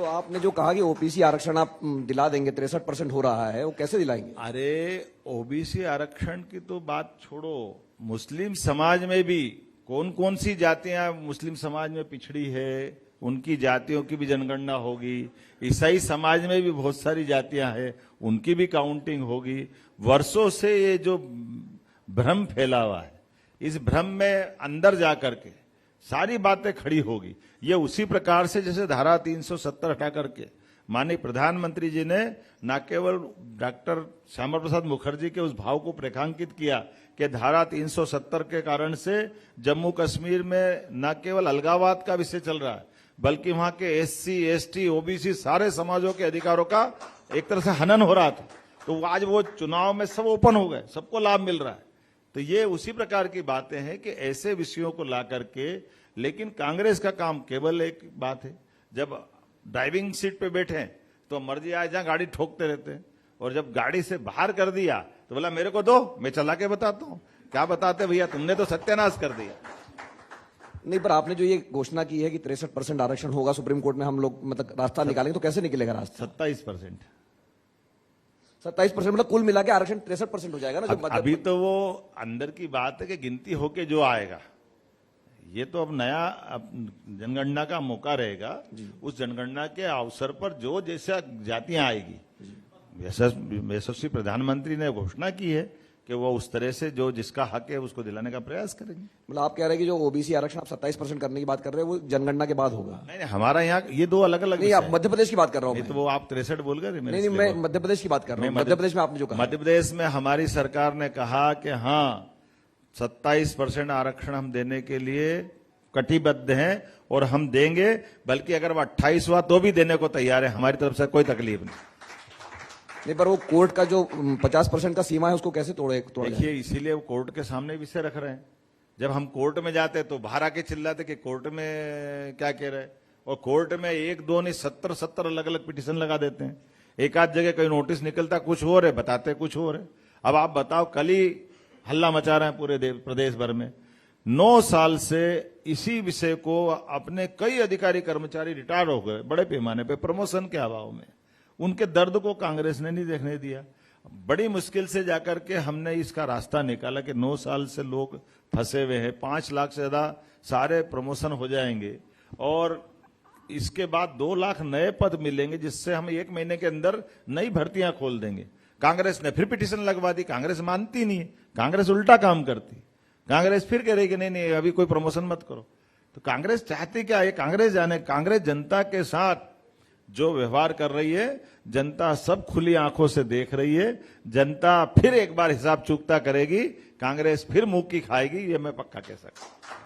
तो आपने जो कहा कि ओबीसी आरक्षण आप दिला देंगे, 63% हो रहा है, वो कैसे दिलाएंगे? अरे ओबीसी आरक्षण की तो बात छोड़ो, मुस्लिम समाज में भी कौन कौन सी जातियां मुस्लिम समाज में पिछड़ी है, उनकी जातियों की भी जनगणना होगी। ईसाई समाज में भी बहुत सारी जातियां हैं, उनकी भी काउंटिंग होगी। वर्षों से ये जो भ्रम फैला हुआ है, इस भ्रम में अंदर जाकर के सारी बातें खड़ी होगी। ये उसी प्रकार से जैसे धारा 370 हटा करके माननीय प्रधानमंत्री जी ने न केवल डॉक्टर श्यामा प्रसाद मुखर्जी के उस भाव को रेखांकित किया कि धारा 370 के कारण से जम्मू कश्मीर में न केवल अलगाववाद का विषय चल रहा है, बल्कि वहां के एससी, एसटी, ओबीसी सारे समाजों के अधिकारों का एक तरह से हनन हो रहा था। तो आज वो चुनाव में सब ओपन हो गए, सबको लाभ मिल रहा है। तो ये उसी प्रकार की बातें हैं कि ऐसे विषयों को ला करके, लेकिन कांग्रेस का काम केवल एक बात है, जब ड्राइविंग सीट पे बैठे हैं तो मर्जी आए जहां गाड़ी ठोकते रहते हैं, और जब गाड़ी से बाहर कर दिया तो बोला मेरे को दो, मैं चला के बताता हूं। क्या बताते भैया, तुमने तो सत्यानाश कर दिया। नहीं, पर आपने जो ये घोषणा की है कि 63% आरक्षण होगा, सुप्रीम कोर्ट में हम लोग मतलब रास्ता निकालेंगे, तो कैसे निकलेगा रास्ता? 27%। 27% मतलब कुल मिला के आरक्षण 63% हो जाएगा ना? जो अभी तो वो अंदर की बात है कि गिनती होके जो आएगा, ये तो अब नया जनगणना का मौका रहेगा। उस जनगणना के अवसर पर जो जैसा जातियां आएगी, यशस्वी प्रधानमंत्री ने घोषणा की है कि वो उस तरह से जो जिसका हक है उसको दिलाने का प्रयास करेंगे। मतलब आप कह रहे हैं कि जो ओबीसी आरक्षण आप 27% करने की बात कर रहे हैं, वो जनगणना के बाद होगा? नहीं, हमारा यहाँ ये दो अलग अलग। नहीं, आप मध्य प्रदेश की बात कर रहा हूँ। तो वो आप 63 बोल गए। नहीं, मैं मध्य प्रदेश की बात कर रहा हूँ। मध्य प्रदेश में आपने जो कहा, मध्य प्रदेश में हमारी सरकार ने कहा कि हाँ 27% आरक्षण हम देने के लिए कटिबद्ध हैं और हम देंगे, बल्कि अगर वो 28 हुआ तो भी देने को तैयार है, हमारी तरफ से कोई तकलीफ नहीं। पर वो कोर्ट का जो 50% का सीमा है उसको कैसे तोड़े? देखिए, इसीलिए वो कोर्ट के सामने विषय रख रहे हैं। जब हम कोर्ट में जाते तो बाहर आके चिल्लाते कि कोर्ट में क्या कह रहे हैं, और कोर्ट में एक दो नहीं 70 अलग अलग पिटीशन लगा देते हैं। एक आध जगह कोई नोटिस निकलता कुछ और है, बताते कुछ और है। अब आप बताओ, कल ही हल्ला मचा रहे हैं पूरे प्रदेश भर में। 9 साल से इसी विषय को अपने कई अधिकारी कर्मचारी रिटायर हो गए बड़े पैमाने पे प्रमोशन के अभाव में। उनके दर्द को कांग्रेस ने नहीं देखने दिया। बड़ी मुश्किल से जाकर के हमने इसका रास्ता निकाला कि 9 साल से लोग फंसे हुए हैं। 5 लाख से ज्यादा सारे प्रमोशन हो जाएंगे और इसके बाद 2 लाख नए पद मिलेंगे, जिससे हम 1 महीने के अंदर नई भर्तियां खोल देंगे। कांग्रेस ने फिर पिटीशन लगवा दी। कांग्रेस मानती नहीं है, कांग्रेस उल्टा काम करती। कांग्रेस फिर कह रही कि नहीं अभी कोई प्रमोशन मत करो। तो कांग्रेस चाहती क्या है? कांग्रेस जाने। कांग्रेस जनता के साथ जो व्यवहार कर रही है, जनता सब खुली आंखों से देख रही है। जनता फिर एक बार हिसाब चूकता करेगी, कांग्रेस फिर मुंह की खाएगी, ये मैं पक्का कह सकता हूं।